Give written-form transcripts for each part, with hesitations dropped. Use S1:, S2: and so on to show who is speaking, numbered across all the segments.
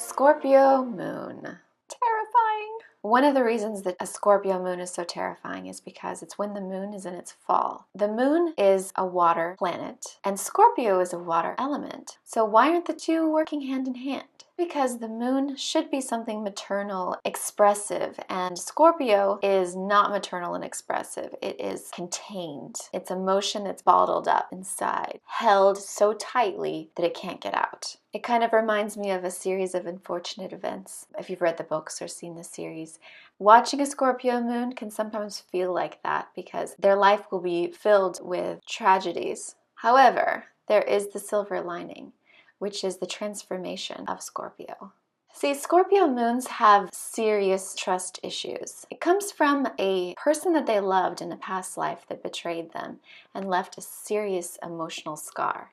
S1: Scorpio moon. Terrifying. One of the reasons that a Scorpio moon is so terrifying is because it's when the moon is in its fall. The moon is a water planet, and Scorpio is a water element. So why aren't the two working hand in hand? Because the moon should be something maternal, expressive, and Scorpio is not maternal and expressive. It is contained. It's emotion that's bottled up inside, held so tightly that it can't get out. It kind of reminds me of a series of unfortunate events. If you've read the books or seen the series, watching a Scorpio moon can sometimes feel like that because their life will be filled with tragedies. However, there is the silver lining, which is the transformation of Scorpio. See, Scorpio moons have serious trust issues. It comes from a person that they loved in a past life that betrayed them and left a serious emotional scar.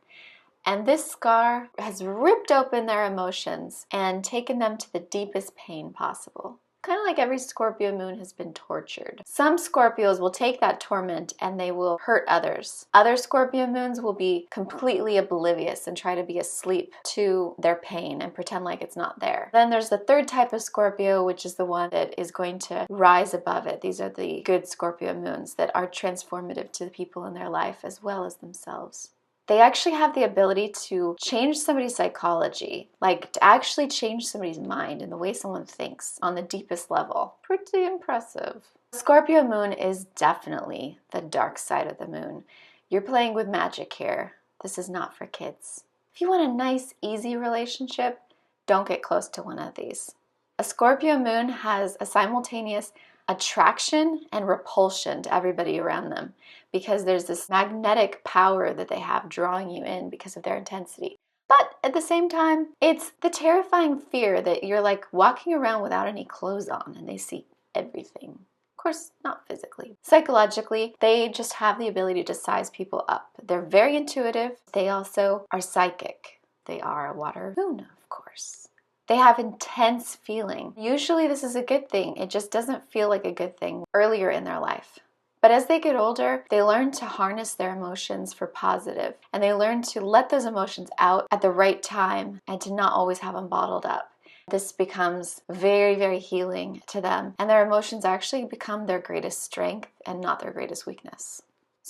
S1: And this scar has ripped open their emotions and taken them to the deepest pain possible. Kind of like every Scorpio moon has been tortured. Some Scorpios will take that torment and they will hurt others. Other Scorpio moons will be completely oblivious and try to be asleep to their pain and pretend like it's not there. Then there's the third type of Scorpio, which is the one that is going to rise above it. These are the good Scorpio moons that are transformative to the people in their life as well as themselves. They actually have the ability to change somebody's psychology, like to actually change somebody's mind and the way someone thinks on the deepest level. Pretty impressive. Scorpio moon is definitely the dark side of the moon. You're playing with magic here. This is not for kids. If you want a nice, easy relationship, don't get close to one of these. A Scorpio moon has a simultaneous attraction and repulsion to everybody around them because there's this magnetic power that they have drawing you in because of their intensity. But at the same time, it's the terrifying fear that you're like walking around without any clothes on and they see everything. Of course, not physically. Psychologically, they just have the ability to size people up. They're very intuitive. They also are psychic. They are a water moon, of course. They have intense feeling. Usually this is a good thing. It just doesn't feel like a good thing earlier in their life. But as they get older, they learn to harness their emotions for positive, and they learn to let those emotions out at the right time and to not always have them bottled up. This becomes very, very healing to them, and their emotions actually become their greatest strength and not their greatest weakness.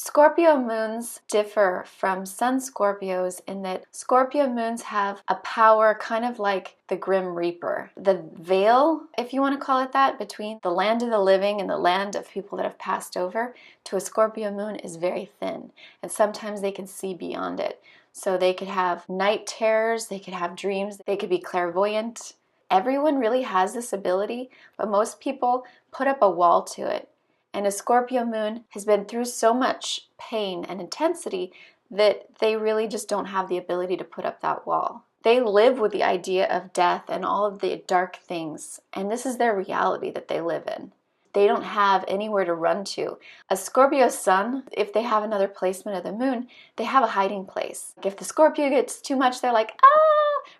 S1: Scorpio moons differ from Sun Scorpios in that Scorpio moons have a power kind of like the Grim Reaper. The veil, if you want to call it that, between the land of the living and the land of people that have passed over to a Scorpio moon is very thin, and sometimes they can see beyond it. So they could have night terrors, they could have dreams, they could be clairvoyant. Everyone really has this ability, but most people put up a wall to it. And a Scorpio moon has been through so much pain and intensity that they really just don't have the ability to put up that wall. They live with the idea of death and all of the dark things, and this is their reality that they live in. They don't have anywhere to run to. A Scorpio sun, if they have another placement of the moon, they have a hiding place. If the Scorpio gets too much, they're like,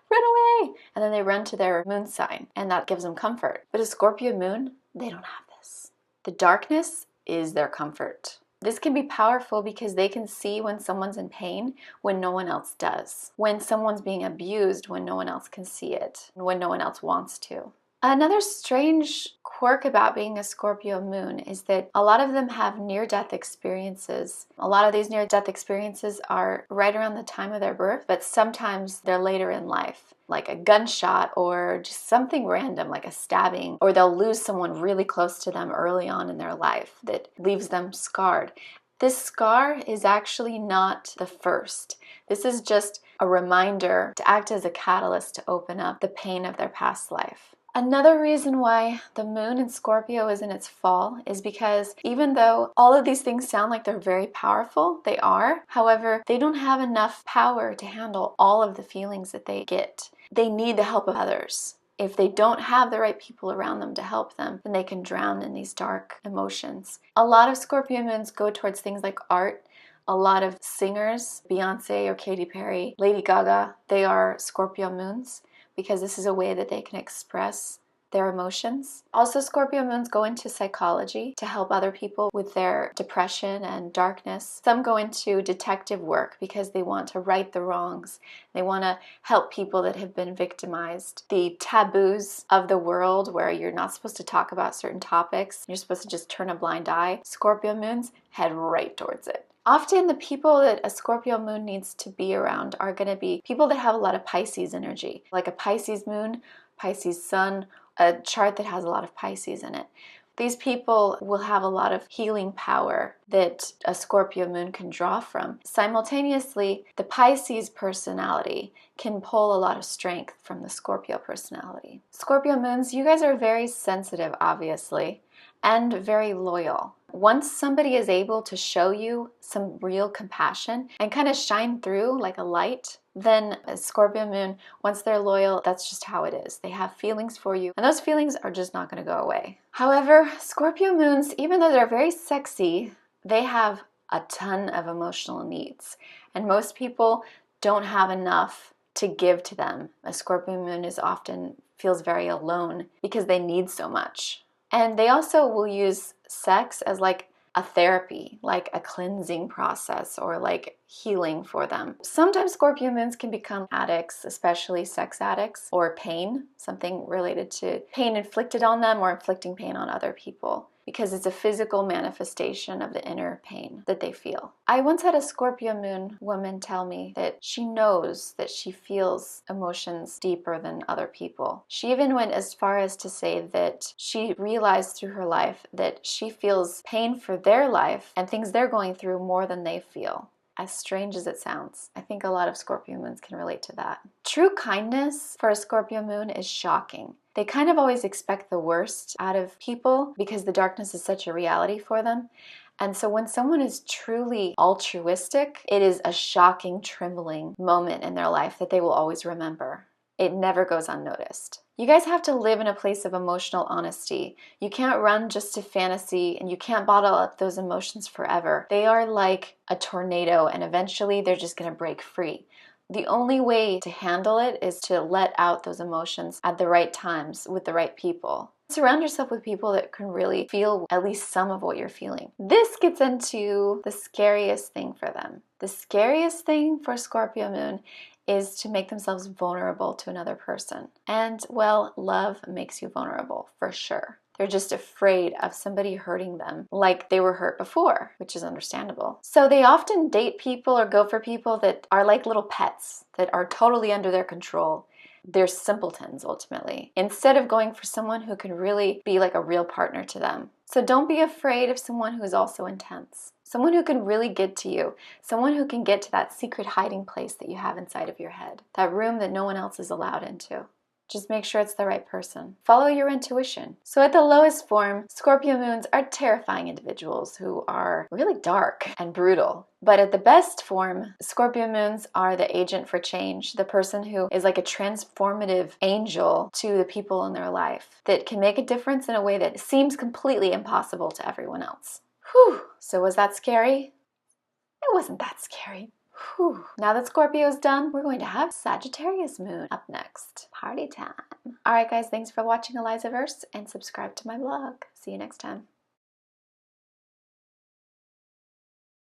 S1: run away! And then they run to their moon sign, and that gives them comfort. But a Scorpio moon, they don't have this. The darkness is their comfort. This can be powerful because they can see when someone's in pain when no one else does. When someone's being abused when no one else can see it, when no one else wants to. Another strange quirk about being a Scorpio moon is that a lot of them have near-death experiences. A lot of these near-death experiences are right around the time of their birth, but sometimes they're later in life, like a gunshot or just something random like a stabbing, or they'll lose someone really close to them early on in their life that leaves them scarred. This scar is actually not the first. This is just a reminder to act as a catalyst to open up the pain of their past life. Another reason why the moon in Scorpio is in its fall is because even though all of these things sound like they're very powerful, they are. However, they don't have enough power to handle all of the feelings that they get. They need the help of others. If they don't have the right people around them to help them, then they can drown in these dark emotions. A lot of Scorpio moons go towards things like art. A lot of singers, Beyonce or Katy Perry, Lady Gaga, they are Scorpio moons, because this is a way that they can express their emotions. Also, Scorpio moons go into psychology to help other people with their depression and darkness. Some go into detective work because they want to right the wrongs. They want to help people that have been victimized. The taboos of the world where you're not supposed to talk about certain topics, you're supposed to just turn a blind eye, Scorpio moons head right towards it. Often the people that a Scorpio moon needs to be around are going to be people that have a lot of Pisces energy, like a Pisces moon, Pisces sun, a chart that has a lot of Pisces in it. These people will have a lot of healing power that a Scorpio moon can draw from. Simultaneously, the Pisces personality can pull a lot of strength from the Scorpio personality. Scorpio moons, you guys are very sensitive, obviously, and very loyal. Once somebody is able to show you some real compassion and kind of shine through like a light, then a Scorpio moon, once they're loyal, that's just how it is. They have feelings for you, and those feelings are just not going to go away. However, Scorpio moons, even though they're very sexy, they have a ton of emotional needs, and most people don't have enough to give to them. A Scorpio moon often feels very alone because they need so much. And they also will use sex as like a therapy, like a cleansing process or like healing for them. Sometimes Scorpio moons can become addicts, especially sex addicts, or pain, something related to pain inflicted on them or inflicting pain on other people, because it's a physical manifestation of the inner pain that they feel. I once had a Scorpio moon woman tell me that she knows that she feels emotions deeper than other people. She even went as far as to say that she realized through her life that she feels pain for their life and things they're going through more than they feel. As strange as it sounds, I think a lot of Scorpio moons can relate to that. True kindness for a Scorpio moon is shocking. They kind of always expect the worst out of people because the darkness is such a reality for them. And so when someone is truly altruistic, it is a shocking, trembling moment in their life that they will always remember. It never goes unnoticed. You guys have to live in a place of emotional honesty. You can't run just to fantasy, and you can't bottle up those emotions forever. They are like a tornado, and eventually they're just going to break free. The only way to handle it is to let out those emotions at the right times with the right people. Surround yourself with people that can really feel at least some of what you're feeling. This gets into the scariest thing for them. The scariest thing for Scorpio moon is to make themselves vulnerable to another person. And, well, love makes you vulnerable, for sure. They're just afraid of somebody hurting them like they were hurt before, which is understandable. So they often date people or go for people that are like little pets, that are totally under their control. They're simpletons, ultimately, instead of going for someone who can really be like a real partner to them. So don't be afraid of someone who is also intense. Someone who can really get to you. Someone who can get to that secret hiding place that you have inside of your head. That room that no one else is allowed into. Just make sure it's the right person. Follow your intuition. So at the lowest form, Scorpio moons are terrifying individuals who are really dark and brutal. But at the best form, Scorpio moons are the agent for change, the person who is like a transformative angel to the people in their life that can make a difference in a way that seems completely impossible to everyone else. Whew. So was that scary? It wasn't that scary. Whew. Now that Scorpio is done, we're going to have Sagittarius moon up next. Party time. All right, guys, thanks for watching Elizaverse, and subscribe to my blog. See you next time.